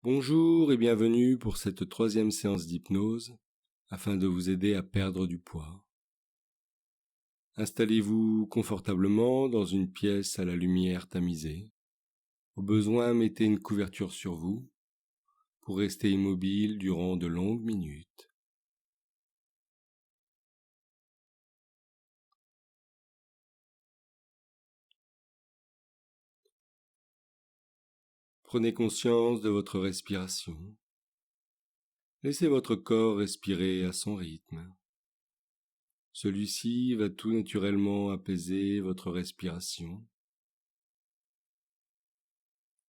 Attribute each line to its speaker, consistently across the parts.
Speaker 1: Bonjour et bienvenue pour cette troisième séance d'hypnose afin de vous aider à perdre du poids. Installez-vous confortablement dans une pièce à la lumière tamisée. Au besoin, mettez une couverture sur vous pour rester immobile durant de longues minutes. Prenez conscience de votre respiration. Laissez votre corps respirer à son rythme. Celui-ci va tout naturellement apaiser votre respiration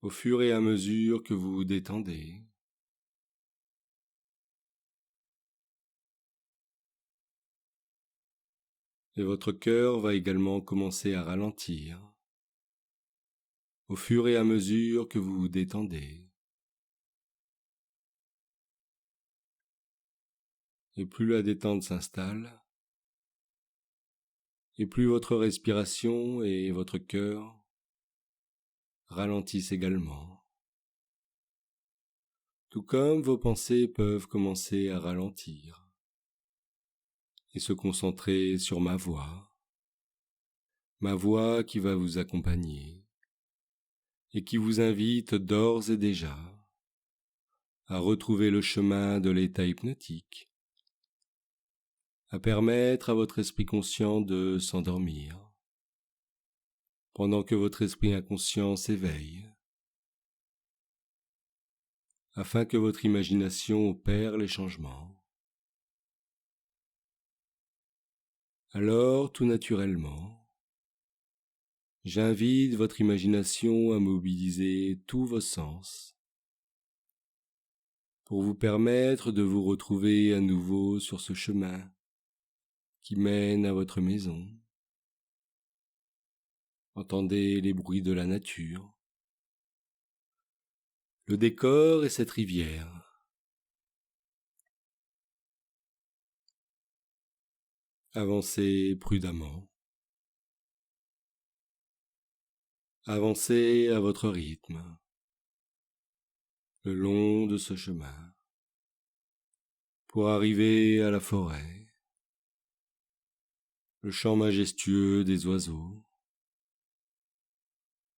Speaker 1: au fur et à mesure que vous vous détendez. Et votre cœur va également commencer à ralentir au fur et à mesure que vous vous détendez. Et plus la détente s'installe, et plus votre respiration et votre cœur ralentissent également. Tout comme vos pensées peuvent commencer à ralentir et se concentrer sur ma voix qui va vous accompagner et qui vous invite d'ores et déjà à retrouver le chemin de l'état hypnotique, à permettre à votre esprit conscient de s'endormir, pendant que votre esprit inconscient s'éveille, afin que votre imagination opère les changements. Alors, tout naturellement, j'invite votre imagination à mobiliser tous vos sens pour vous permettre de vous retrouver à nouveau sur ce chemin qui mène à votre maison. Entendez les bruits de la nature, le décor et cette rivière. Avancez prudemment. Avancez à votre rythme, le long de ce chemin, pour arriver à la forêt, le chant majestueux des oiseaux,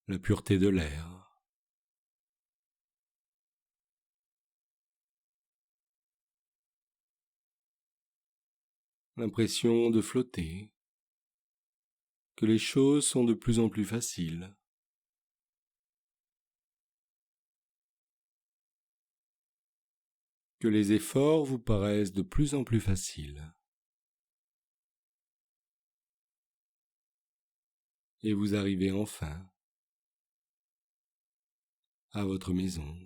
Speaker 1: la pureté de l'air. L'impression de flotter, que les choses sont de plus en plus faciles. Que les efforts vous paraissent de plus en plus faciles. Et vous arrivez enfin à votre maison.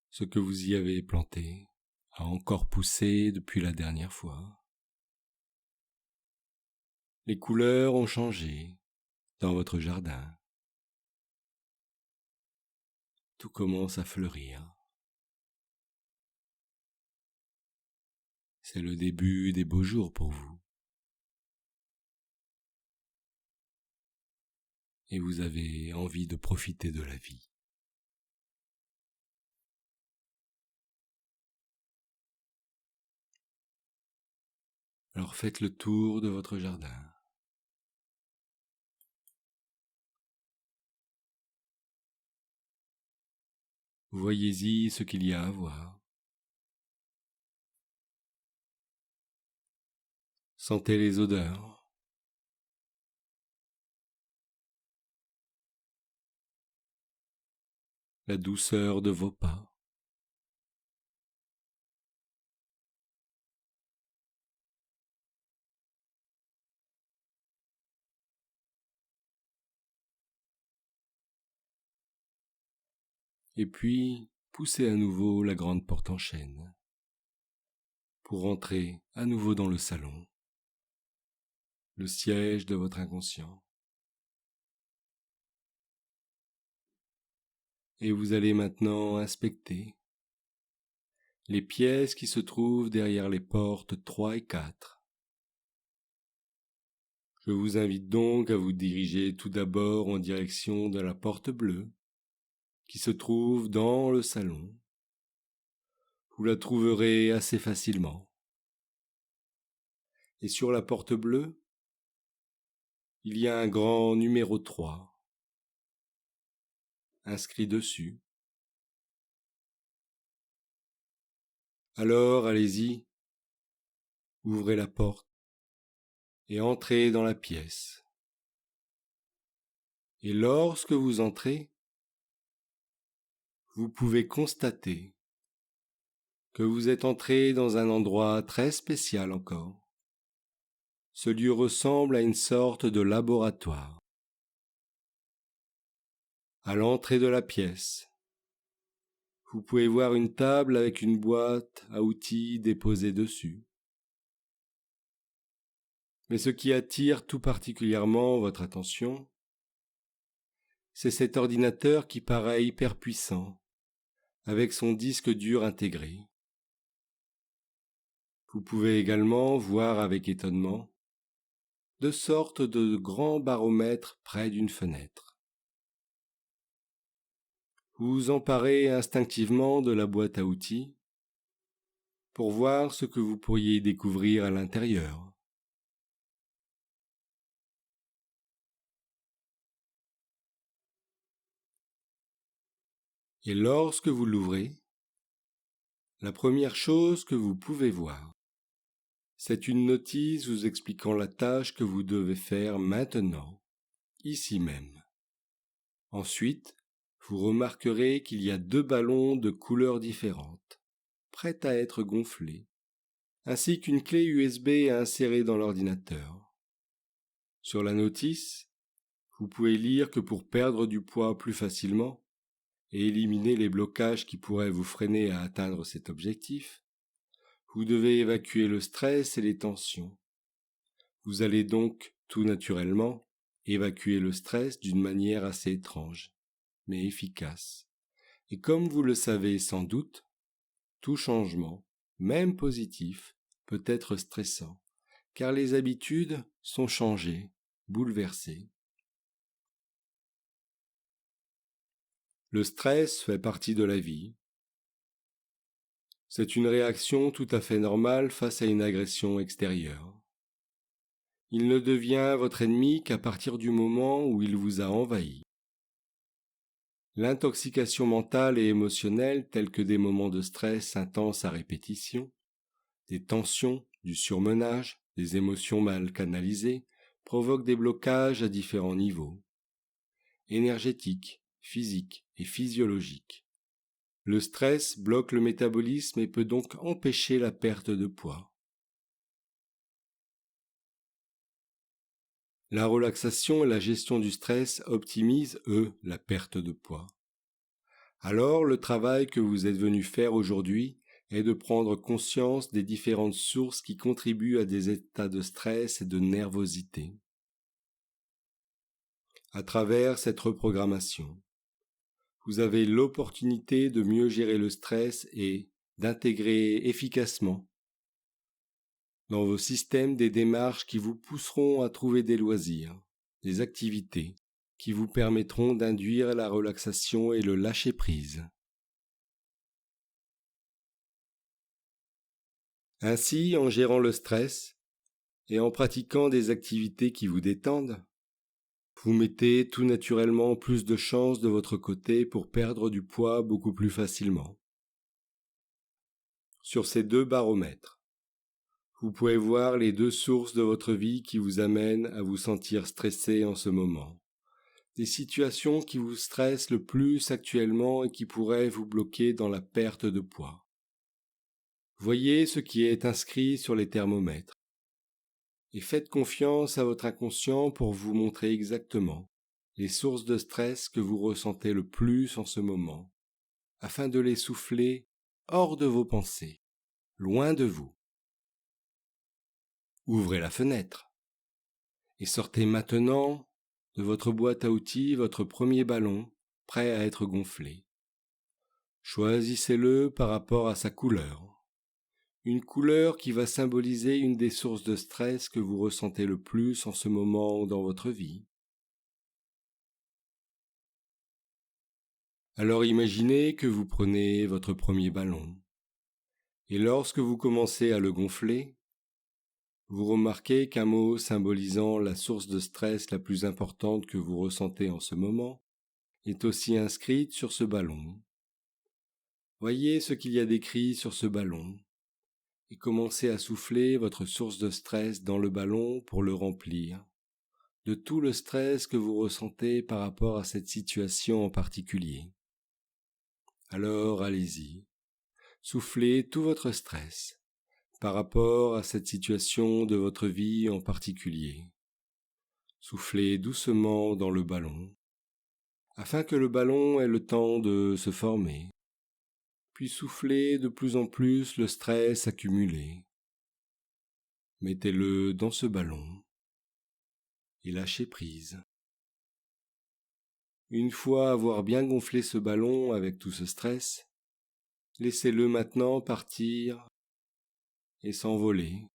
Speaker 1: Ce que vous y avez planté a encore poussé depuis la dernière fois. Les couleurs ont changé dans votre jardin. Tout commence à fleurir. C'est le début des beaux jours pour vous. Et vous avez envie de profiter de la vie. Alors faites le tour de votre jardin. Voyez-y ce qu'il y a à voir. Sentez les odeurs. La douceur de vos pas. Et puis, poussez à nouveau la grande porte en chêne pour rentrer à nouveau dans le salon, le siège de votre inconscient. Et vous allez maintenant inspecter les pièces qui se trouvent derrière les portes 3 et 4. Je vous invite donc à vous diriger tout d'abord en direction de la porte bleue qui se trouve dans le salon. Vous la trouverez assez facilement. Et sur la porte bleue, il y a un grand numéro 3 inscrit dessus. Alors allez-y, ouvrez la porte et entrez dans la pièce. Et lorsque vous entrez, vous pouvez constater que vous êtes entré dans un endroit très spécial encore. Ce lieu ressemble à une sorte de laboratoire. À l'entrée de la pièce, vous pouvez voir une table avec une boîte à outils déposée dessus. Mais ce qui attire tout particulièrement votre attention, c'est cet ordinateur qui paraît hyper puissant, avec son disque dur intégré. Vous pouvez également voir avec étonnement de sortes de grands baromètres près d'une fenêtre. Vous vous emparez instinctivement de la boîte à outils pour voir ce que vous pourriez découvrir à l'intérieur. Et lorsque vous l'ouvrez, la première chose que vous pouvez voir, c'est une notice vous expliquant la tâche que vous devez faire maintenant, ici même. Ensuite, vous remarquerez qu'il y a 2 ballons de couleurs différentes, prêts à être gonflés, ainsi qu'une clé USB à insérer dans l'ordinateur. Sur la notice, vous pouvez lire que pour perdre du poids plus facilement et éliminer les blocages qui pourraient vous freiner à atteindre cet objectif, vous devez évacuer le stress et les tensions. Vous allez donc, tout naturellement, évacuer le stress d'une manière assez étrange, mais efficace. Et comme vous le savez sans doute, tout changement, même positif, peut être stressant, car les habitudes sont changées, bouleversées. Le stress fait partie de la vie. C'est une réaction tout à fait normale face à une agression extérieure. Il ne devient votre ennemi qu'à partir du moment où il vous a envahi. L'intoxication mentale et émotionnelle, tels que des moments de stress intenses à répétition, des tensions, du surmenage, des émotions mal canalisées, provoquent des blocages à différents niveaux, énergétiques, physiques et physiologiques. Le stress bloque le métabolisme et peut donc empêcher la perte de poids. La relaxation et la gestion du stress optimisent, la perte de poids. Alors, le travail que vous êtes venu faire aujourd'hui est de prendre conscience des différentes sources qui contribuent à des états de stress et de nervosité. À travers cette reprogrammation, vous avez l'opportunité de mieux gérer le stress et d'intégrer efficacement dans vos systèmes des démarches qui vous pousseront à trouver des loisirs, des activités qui vous permettront d'induire la relaxation et le lâcher-prise. Ainsi, en gérant le stress et en pratiquant des activités qui vous détendent, vous mettez tout naturellement plus de chances de votre côté pour perdre du poids beaucoup plus facilement. Sur ces 2 baromètres, vous pouvez voir les 2 sources de votre vie qui vous amènent à vous sentir stressé en ce moment. Des situations qui vous stressent le plus actuellement et qui pourraient vous bloquer dans la perte de poids. Voyez ce qui est inscrit sur les thermomètres et faites confiance à votre inconscient pour vous montrer exactement les sources de stress que vous ressentez le plus en ce moment, afin de les souffler hors de vos pensées, loin de vous. Ouvrez la fenêtre et sortez maintenant de votre boîte à outils votre premier ballon prêt à être gonflé. Choisissez-le par rapport à sa couleur. une couleur qui va symboliser une des sources de stress que vous ressentez le plus en ce moment dans votre vie. Alors imaginez que vous prenez votre premier ballon, et lorsque vous commencez à le gonfler, vous remarquez qu'un mot symbolisant la source de stress la plus importante que vous ressentez en ce moment est aussi inscrite sur ce ballon. Voyez ce qu'il y a d'écrit sur ce ballon et commencez à souffler votre source de stress dans le ballon pour le remplir de tout le stress que vous ressentez par rapport à cette situation en particulier. Alors allez-y, soufflez tout votre stress par rapport à cette situation de votre vie en particulier. Soufflez doucement dans le ballon, afin que le ballon ait le temps de se former, puis soufflez de plus en plus le stress accumulé. Mettez-le dans ce ballon et lâchez prise. Une fois avoir bien gonflé ce ballon avec tout ce stress, laissez-le maintenant partir et s'envoler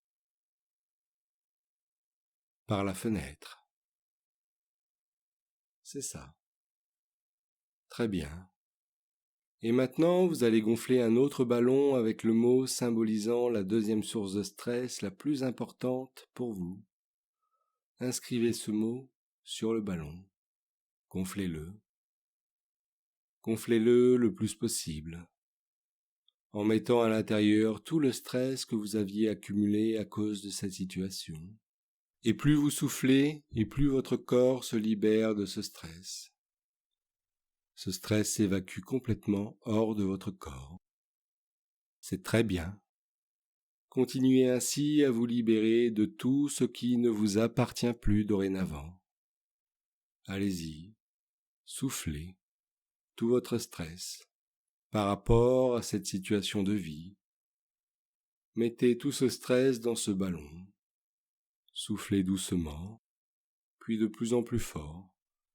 Speaker 1: par la fenêtre. C'est ça. Très bien. Et maintenant, vous allez gonfler un autre ballon avec le mot symbolisant la deuxième source de stress la plus importante pour vous. Inscrivez ce mot sur le ballon. Gonflez-le. Gonflez-le le plus possible, en mettant à l'intérieur tout le stress que vous aviez accumulé à cause de cette situation. Et plus vous soufflez, et plus votre corps se libère de ce stress. Ce stress s'évacue complètement hors de votre corps. C'est très bien. Continuez ainsi à vous libérer de tout ce qui ne vous appartient plus dorénavant. Allez-y, soufflez tout votre stress par rapport à cette situation de vie. Mettez tout ce stress dans ce ballon. Soufflez doucement, puis de plus en plus fort,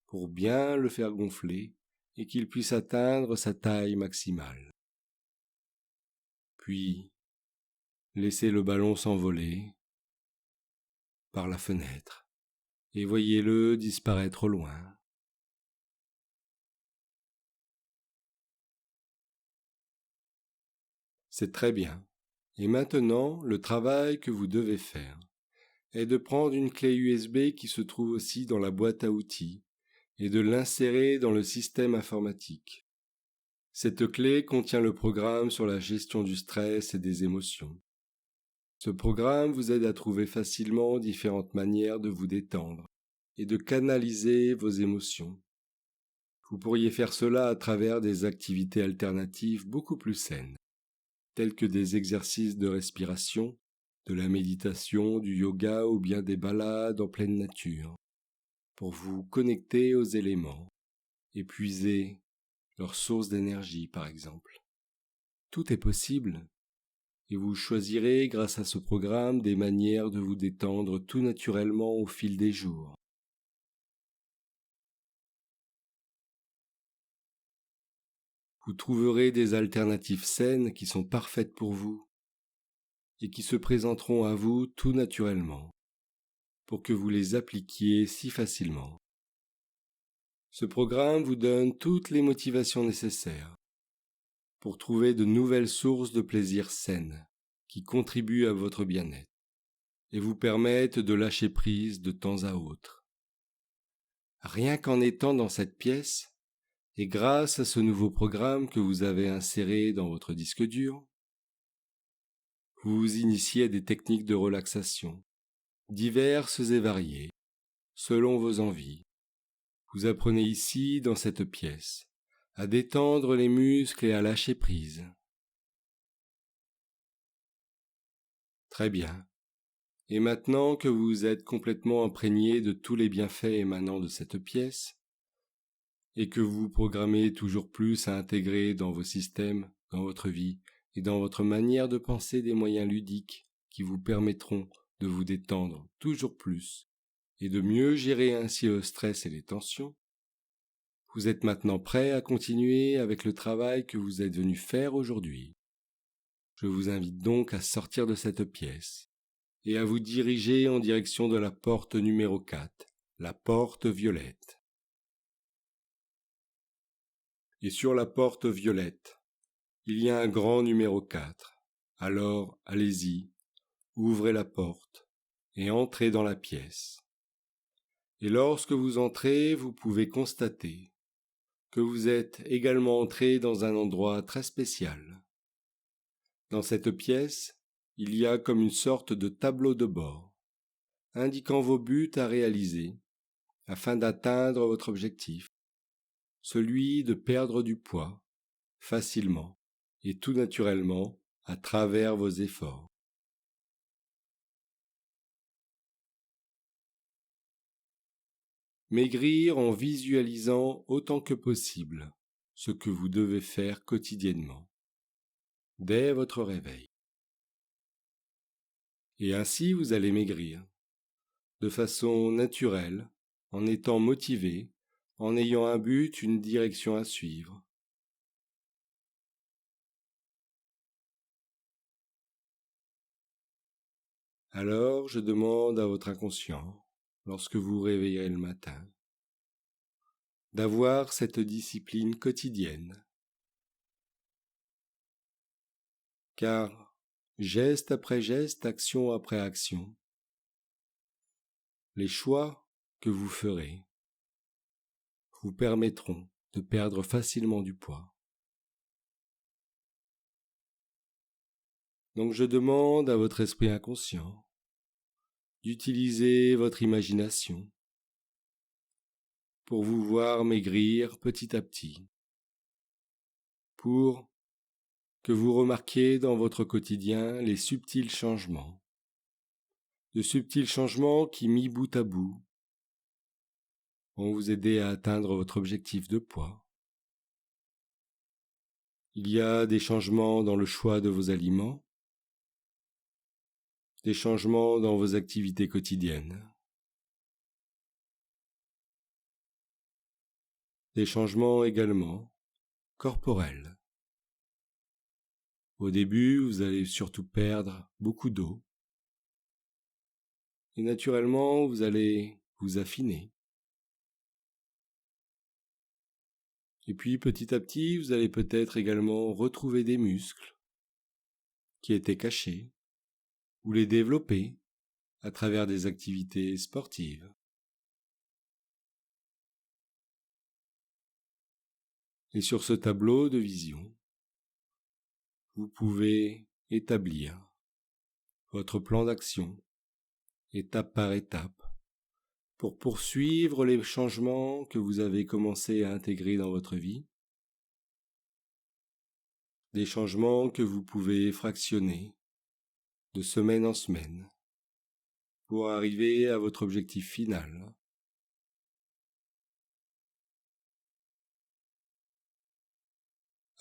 Speaker 1: pour bien le faire gonfler et qu'il puisse atteindre sa taille maximale. Puis, laissez le ballon s'envoler par la fenêtre et voyez-le disparaître au loin. C'est très bien. Et maintenant, le travail que vous devez faire est de prendre une clé USB qui se trouve aussi dans la boîte à outils et de l'insérer dans le système informatique. Cette clé contient le programme sur la gestion du stress et des émotions. Ce programme vous aide à trouver facilement différentes manières de vous détendre et de canaliser vos émotions. Vous pourriez faire cela à travers des activités alternatives beaucoup plus saines, tels que des exercices de respiration, de la méditation, du yoga ou bien des balades en pleine nature, pour vous connecter aux éléments et puiser leur source d'énergie par exemple. Tout est possible, et vous choisirez grâce à ce programme des manières de vous détendre tout naturellement au fil des jours. Vous trouverez des alternatives saines qui sont parfaites pour vous et qui se présenteront à vous tout naturellement pour que vous les appliquiez si facilement. Ce programme vous donne toutes les motivations nécessaires pour trouver de nouvelles sources de plaisir saines qui contribuent à votre bien-être et vous permettent de lâcher prise de temps à autre. Rien qu'en étant dans cette pièce, et grâce à ce nouveau programme que vous avez inséré dans votre disque dur, vous vous initiez à des techniques de relaxation, diverses et variées, selon vos envies. Vous apprenez ici, dans cette pièce, à détendre les muscles et à lâcher prise. Très bien. Et maintenant que vous êtes complètement imprégné de tous les bienfaits émanant de cette pièce, et que vous vous programmez toujours plus à intégrer dans vos systèmes, dans votre vie, et dans votre manière de penser des moyens ludiques qui vous permettront de vous détendre toujours plus, et de mieux gérer ainsi le stress et les tensions, vous êtes maintenant prêt à continuer avec le travail que vous êtes venu faire aujourd'hui. Je vous invite donc à sortir de cette pièce et à vous diriger en direction de la porte numéro 4, la porte violette. Et sur la porte violette, il y a un grand numéro 4. Alors, allez-y, ouvrez la porte et entrez dans la pièce. Et lorsque vous entrez, vous pouvez constater que vous êtes également entré dans un endroit très spécial. Dans cette pièce, il y a comme une sorte de tableau de bord, indiquant vos buts à réaliser afin d'atteindre votre objectif, celui de perdre du poids facilement et tout naturellement à travers vos efforts. Maigrir en visualisant autant que possible ce que vous devez faire quotidiennement, dès votre réveil. Et ainsi vous allez maigrir, de façon naturelle, en étant motivé, en ayant un but, une direction à suivre. Alors je demande à votre inconscient, lorsque vous vous réveillerez le matin, d'avoir cette discipline quotidienne. Car, geste après geste, action après action, les choix que vous ferez vous permettront de perdre facilement du poids. Donc je demande à votre esprit inconscient d'utiliser votre imagination pour vous voir maigrir petit à petit, pour que vous remarquiez dans votre quotidien les subtils changements, de subtils changements qui, mis bout à bout, vont vous aider à atteindre votre objectif de poids. Il y a des changements dans le choix de vos aliments, des changements dans vos activités quotidiennes, des changements également corporels. Au début, vous allez surtout perdre beaucoup d'eau, et naturellement, vous allez vous affiner. Et puis, petit à petit, vous allez peut-être également retrouver des muscles qui étaient cachés, ou les développer à travers des activités sportives. Et sur ce tableau de vision, vous pouvez établir votre plan d'action, étape par étape, pour poursuivre les changements que vous avez commencé à intégrer dans votre vie, des changements que vous pouvez fractionner de semaine en semaine pour arriver à votre objectif final.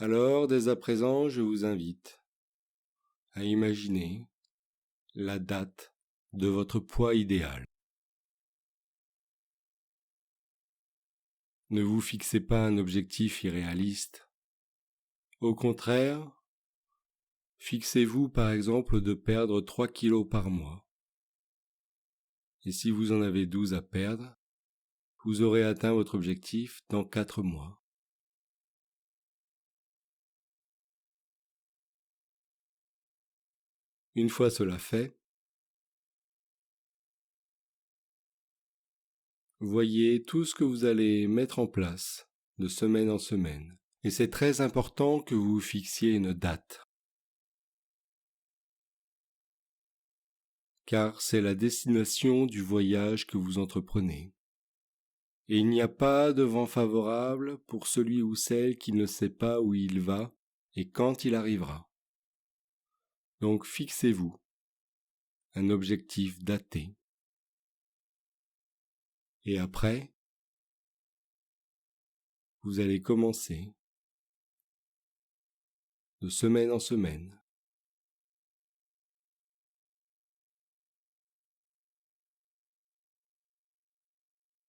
Speaker 1: Alors, dès à présent, je vous invite à imaginer la date de votre poids idéal. Ne vous fixez pas un objectif irréaliste. Au contraire, fixez-vous par exemple de perdre 3 kilos par mois. Et si vous en avez 12 à perdre, vous aurez atteint votre objectif dans 4 mois. Une fois cela fait, voyez tout ce que vous allez mettre en place de semaine en semaine. Et c'est très important que vous vous fixiez une date, car c'est la destination du voyage que vous entreprenez. Et il n'y a pas de vent favorable pour celui ou celle qui ne sait pas où il va et quand il arrivera. Donc fixez-vous un objectif daté. Et après, vous allez commencer de semaine en semaine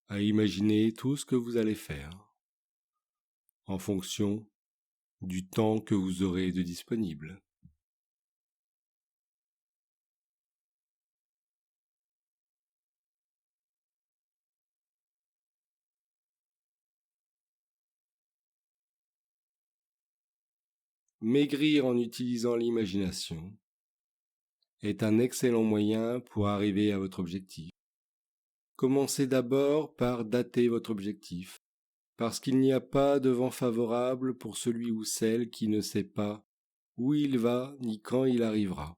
Speaker 1: à imaginer tout ce que vous allez faire en fonction du temps que vous aurez de disponible. maigrir en utilisant l'imagination est un excellent moyen pour arriver à votre objectif. Commencez d'abord par dater votre objectif, parce qu'il n'y a pas de vent favorable pour celui ou celle qui ne sait pas où il va ni quand il arrivera.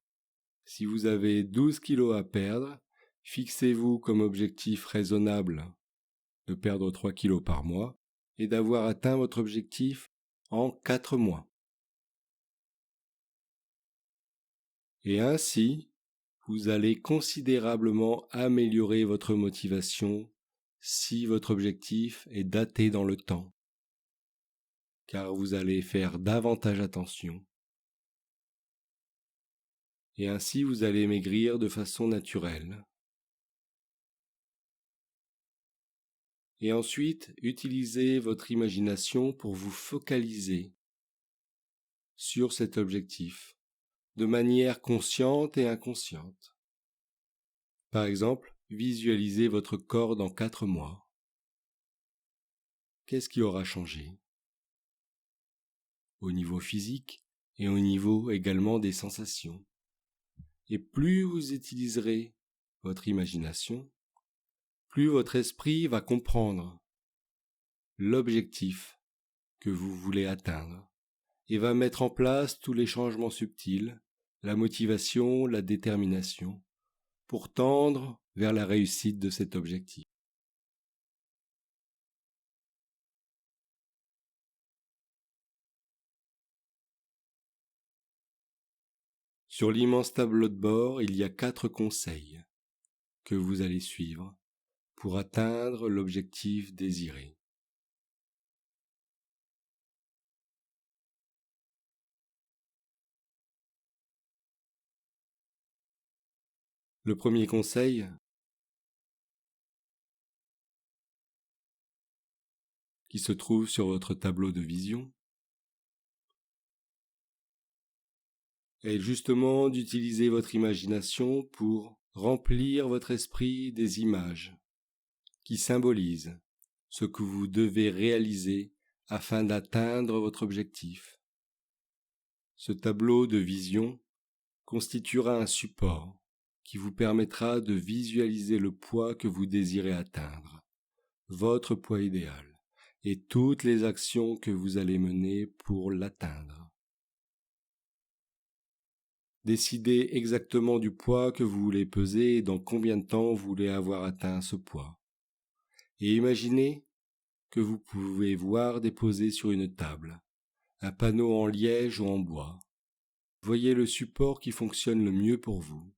Speaker 1: Si vous avez 12 kilos à perdre, fixez-vous comme objectif raisonnable de perdre 3 kilos par mois et d'avoir atteint votre objectif en 4 mois. Et ainsi, vous allez considérablement améliorer votre motivation si votre objectif est daté dans le temps, car vous allez faire davantage attention. Et ainsi vous allez maigrir de façon naturelle. Et ensuite, utilisez votre imagination pour vous focaliser sur cet objectif, de manière consciente et inconsciente. Par exemple, visualisez votre corps dans 4 mois. Qu'est-ce qui aura changé? Au niveau physique et au niveau également des sensations. Et plus vous utiliserez votre imagination, plus votre esprit va comprendre l'objectif que vous voulez atteindre et va mettre en place tous les changements subtils, la motivation, la détermination, pour tendre vers la réussite de cet objectif. Sur l'immense tableau de bord, il y a 4 conseils que vous allez suivre pour atteindre l'objectif désiré. Le premier conseil, qui se trouve sur votre tableau de vision, est justement d'utiliser votre imagination pour remplir votre esprit des images qui symbolisent ce que vous devez réaliser afin d'atteindre votre objectif. Ce tableau de vision constituera un support qui vous permettra de visualiser le poids que vous désirez atteindre, votre poids idéal, et toutes les actions que vous allez mener pour l'atteindre. Décidez exactement du poids que vous voulez peser et dans combien de temps vous voulez avoir atteint ce poids. Et imaginez que vous pouvez voir déposé sur une table un panneau en liège ou en bois. Voyez le support qui fonctionne le mieux pour vous.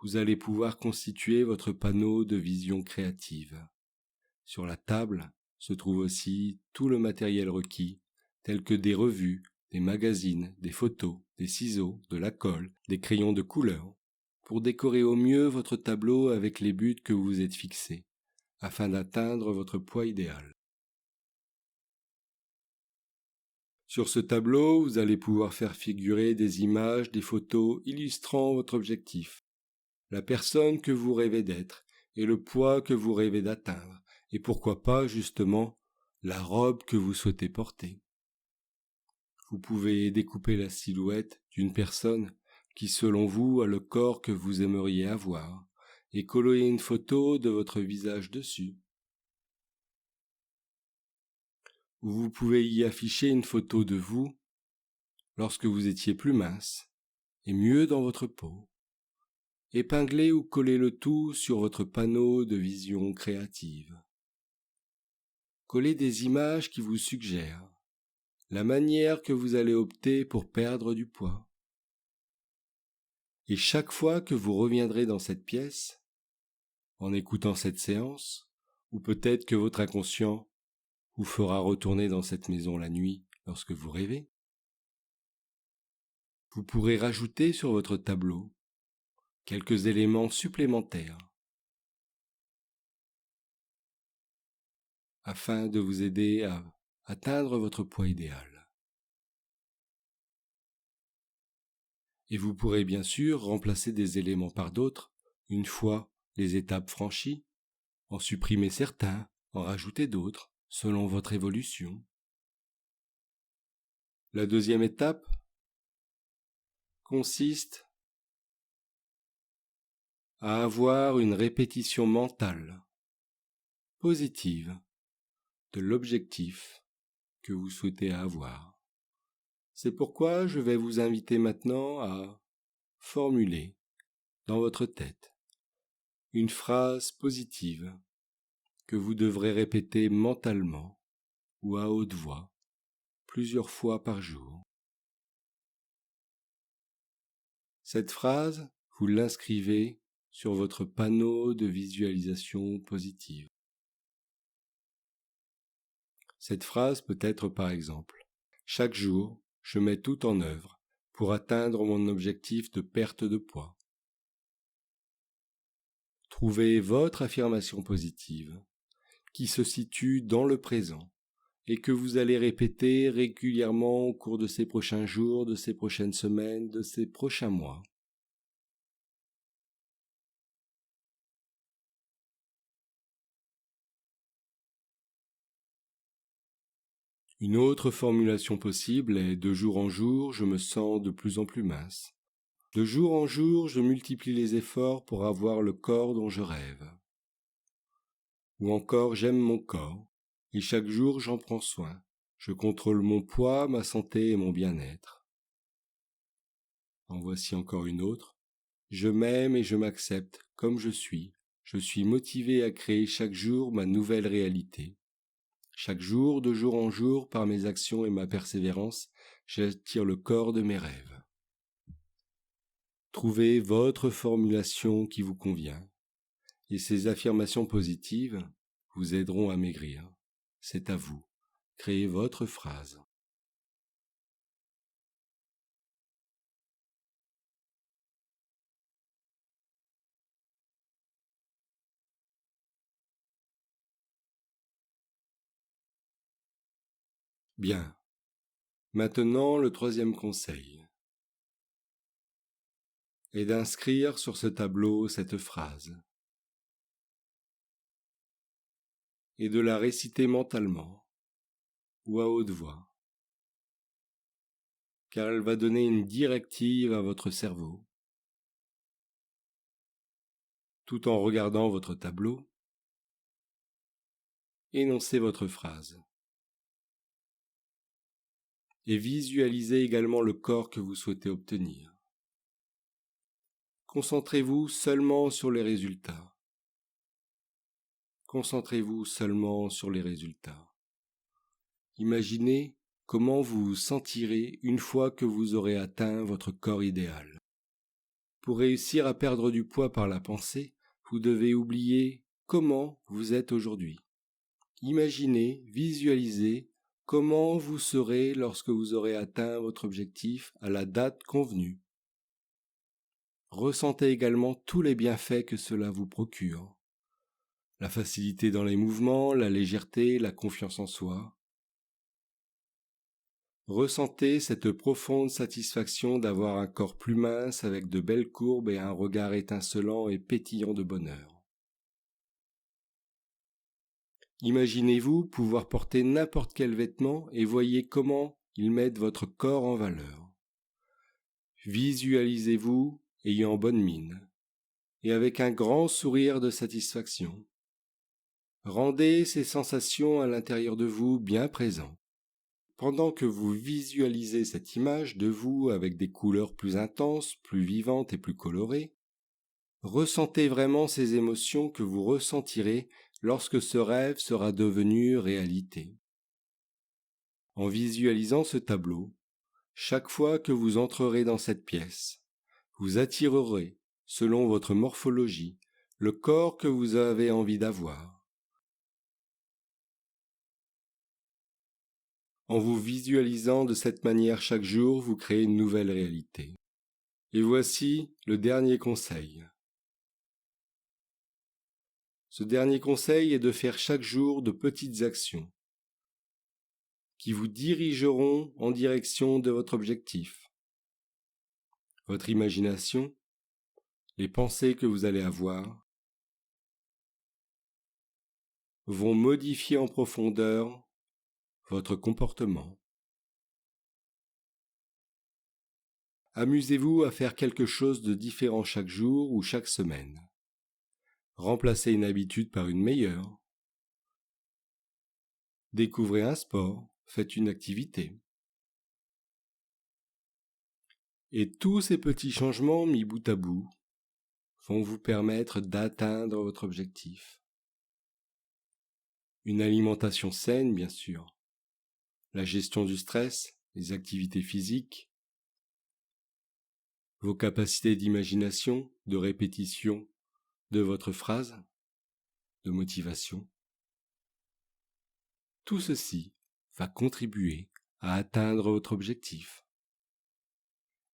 Speaker 1: Vous allez pouvoir constituer votre panneau de vision créative. Sur la table se trouve aussi tout le matériel requis, tel que des revues, des magazines, des photos, des ciseaux, de la colle, des crayons de couleur, pour décorer au mieux votre tableau avec les buts que vous vous êtes fixés, afin d'atteindre votre poids idéal. Sur ce tableau, vous allez pouvoir faire figurer des images, des photos illustrant votre objectif, la personne que vous rêvez d'être et le poids que vous rêvez d'atteindre, et pourquoi pas justement la robe que vous souhaitez porter. Vous pouvez découper la silhouette d'une personne qui, selon vous, a le corps que vous aimeriez avoir, et coller une photo de votre visage dessus. Vous pouvez y afficher une photo de vous lorsque vous étiez plus mince et mieux dans votre peau. Épinglez ou collez le tout sur votre panneau de vision créative. Collez des images qui vous suggèrent la manière que vous allez opter pour perdre du poids. Et chaque fois que vous reviendrez dans cette pièce, en écoutant cette séance, ou peut-être que votre inconscient vous fera retourner dans cette maison la nuit lorsque vous rêvez, vous pourrez rajouter sur votre tableau quelques éléments supplémentaires afin de vous aider à atteindre votre poids idéal. Et vous pourrez bien sûr remplacer des éléments par d'autres une fois les étapes franchies, en supprimer certains, en rajouter d'autres, selon votre évolution. La deuxième étape consiste à avoir une répétition mentale positive de l'objectif que vous souhaitez avoir. C'est pourquoi je vais vous inviter maintenant à formuler dans votre tête une phrase positive que vous devrez répéter mentalement ou à haute voix plusieurs fois par jour. Cette phrase, vous l'inscrivez sur votre panneau de visualisation positive. Cette phrase peut être par exemple « Chaque jour, je mets tout en œuvre pour atteindre mon objectif de perte de poids ». Trouvez votre affirmation positive qui se situe dans le présent et que vous allez répéter régulièrement au cours de ces prochains jours, de ces prochaines semaines, de ces prochains mois. Une autre formulation possible est « de jour en jour, je me sens de plus en plus mince ». De jour en jour, je multiplie les efforts pour avoir le corps dont je rêve. Ou encore, j'aime mon corps, et chaque jour j'en prends soin. Je contrôle mon poids, ma santé et mon bien-être. En voici encore une autre. Je m'aime et je m'accepte comme je suis. Je suis motivé à créer chaque jour ma nouvelle réalité. Chaque jour, de jour en jour, par mes actions et ma persévérance, j'attire le corps de mes rêves. Trouvez votre formulation qui vous convient, et ces affirmations positives vous aideront à maigrir. C'est à vous. Créez votre phrase. Bien. Maintenant, le troisième conseil est d'inscrire sur ce tableau cette phrase et de la réciter mentalement ou à haute voix, car elle va donner une directive à votre cerveau. Tout en regardant votre tableau, énoncez votre phrase et visualisez également le corps que vous souhaitez obtenir. Concentrez-vous seulement sur les résultats. Concentrez-vous seulement sur les résultats. Imaginez comment vous vous sentirez une fois que vous aurez atteint votre corps idéal. Pour réussir à perdre du poids par la pensée, vous devez oublier comment vous êtes aujourd'hui. Imaginez, visualisez comment vous serez lorsque vous aurez atteint votre objectif à la date convenue. Ressentez également tous les bienfaits que cela vous procure. La facilité dans les mouvements, la légèreté, la confiance en soi. Ressentez cette profonde satisfaction d'avoir un corps plus mince avec de belles courbes et un regard étincelant et pétillant de bonheur. Imaginez-vous pouvoir porter n'importe quel vêtement et voyez comment ils mettent votre corps en valeur. Visualisez-vous ayant bonne mine et avec un grand sourire de satisfaction. Rendez ces sensations à l'intérieur de vous bien présentes. Pendant que vous visualisez cette image de vous avec des couleurs plus intenses, plus vivantes et plus colorées, ressentez vraiment ces émotions que vous ressentirez lorsque ce rêve sera devenu réalité. En visualisant ce tableau, chaque fois que vous entrerez dans cette pièce, vous attirerez, selon votre morphologie, le corps que vous avez envie d'avoir. En vous visualisant de cette manière chaque jour, vous créez une nouvelle réalité. Et voici le dernier conseil. Ce dernier conseil est de faire chaque jour de petites actions qui vous dirigeront en direction de votre objectif. Votre imagination, les pensées que vous allez avoir, vont modifier en profondeur votre comportement. Amusez-vous à faire quelque chose de différent chaque jour ou chaque semaine. Remplacez une habitude par une meilleure. Découvrez un sport, faites une activité. Et tous ces petits changements mis bout à bout vont vous permettre d'atteindre votre objectif. Une alimentation saine, bien sûr, la gestion du stress, les activités physiques, vos capacités d'imagination, de répétition de votre phrase, de motivation. Tout ceci va contribuer à atteindre votre objectif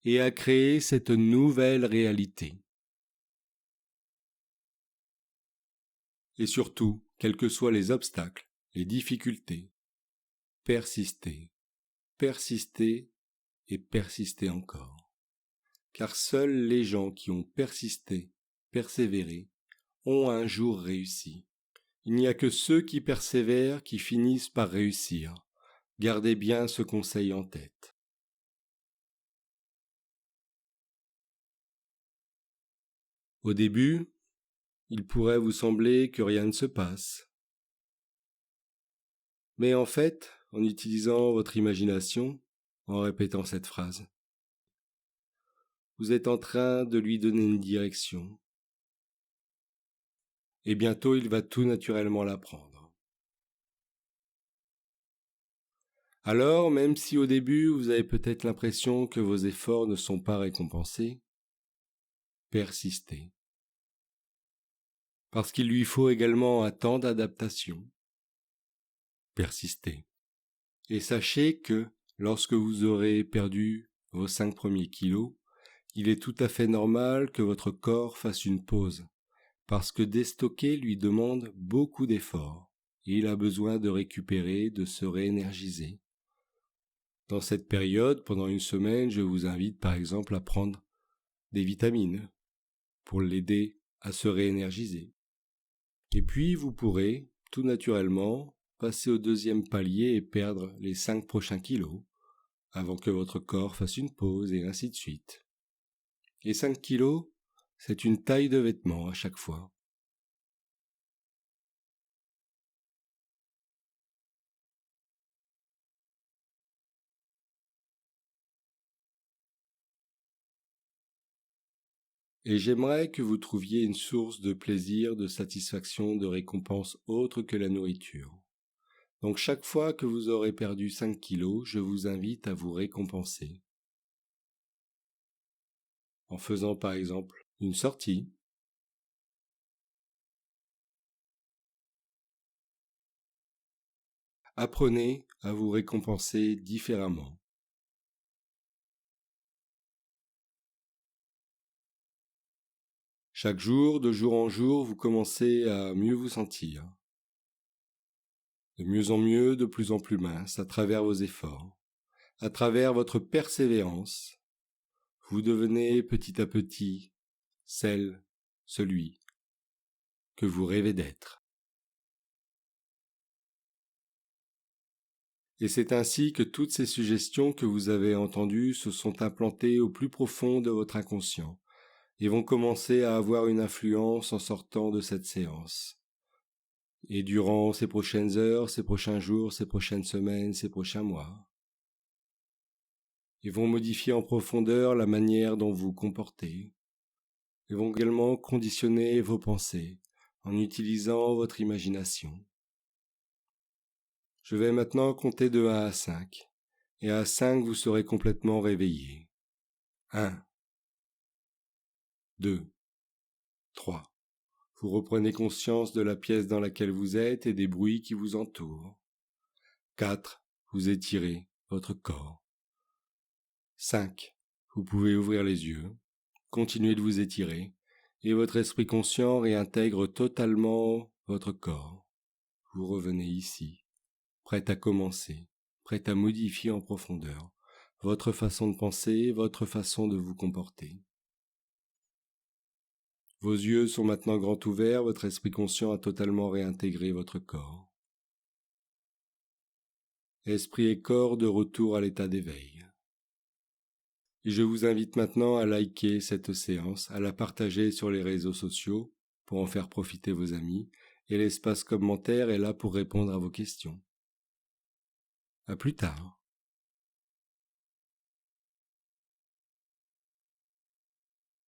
Speaker 1: et à créer cette nouvelle réalité. Et surtout, quels que soient les obstacles, les difficultés, persistez, persistez et persistez encore. Car seuls les gens qui ont persisté, persévéré, ont un jour réussi. Il n'y a que ceux qui persévèrent qui finissent par réussir. Gardez bien ce conseil en tête. Au début, il pourrait vous sembler que rien ne se passe. Mais en fait, en utilisant votre imagination, en répétant cette phrase, vous êtes en train de lui donner une direction. Et bientôt, il va tout naturellement la prendre. Alors, même si au début, vous avez peut-être l'impression que vos efforts ne sont pas récompensés, persistez. Parce qu'il lui faut également un temps d'adaptation. Persistez. Et sachez que, lorsque vous aurez perdu vos 5 premiers kilos, il est tout à fait normal que votre corps fasse une pause, parce que déstocker lui demande beaucoup d'efforts, et il a besoin de récupérer, de se réénergiser. Dans cette période, pendant une semaine, je vous invite par exemple à prendre des vitamines pour l'aider à se réénergiser. Et puis vous pourrez, tout naturellement, passer au deuxième palier et perdre les 5 prochains kilos, avant que votre corps fasse une pause et ainsi de suite. Et 5 kilos, c'est une taille de vêtement à chaque fois. Et j'aimerais que vous trouviez une source de plaisir, de satisfaction, de récompense autre que la nourriture. Donc chaque fois que vous aurez perdu 5 kilos, je vous invite à vous récompenser. En faisant par exemple une sortie. Apprenez à vous récompenser différemment. Chaque jour, de jour en jour, vous commencez à mieux vous sentir. De mieux en mieux, de plus en plus mince, à travers vos efforts, à travers votre persévérance. Vous devenez petit à petit celui que vous rêvez d'être. Et c'est ainsi que toutes ces suggestions que vous avez entendues se sont implantées au plus profond de votre inconscient et vont commencer à avoir une influence en sortant de cette séance. Et durant ces prochaines heures, ces prochains jours, ces prochaines semaines, ces prochains mois, ils vont modifier en profondeur la manière dont vous vous comportez. Ils vont également conditionner vos pensées en utilisant votre imagination. Je vais maintenant compter de 1 à 5, et à 5 vous serez complètement réveillé. 1, 2, 3. Vous reprenez conscience de la pièce dans laquelle vous êtes et des bruits qui vous entourent. 4. Vous étirez votre corps. 5. Vous pouvez ouvrir les yeux, continuez de vous étirer, et votre esprit conscient réintègre totalement votre corps. Vous revenez ici, prêt à commencer, prêt à modifier en profondeur votre façon de penser, votre façon de vous comporter. Vos yeux sont maintenant grands ouverts, votre esprit conscient a totalement réintégré votre corps. Esprit et corps de retour à l'état d'éveil. Et je vous invite maintenant à liker cette séance, à la partager sur les réseaux sociaux pour en faire profiter vos amis, et l'espace commentaire est là pour répondre à vos questions. À plus tard.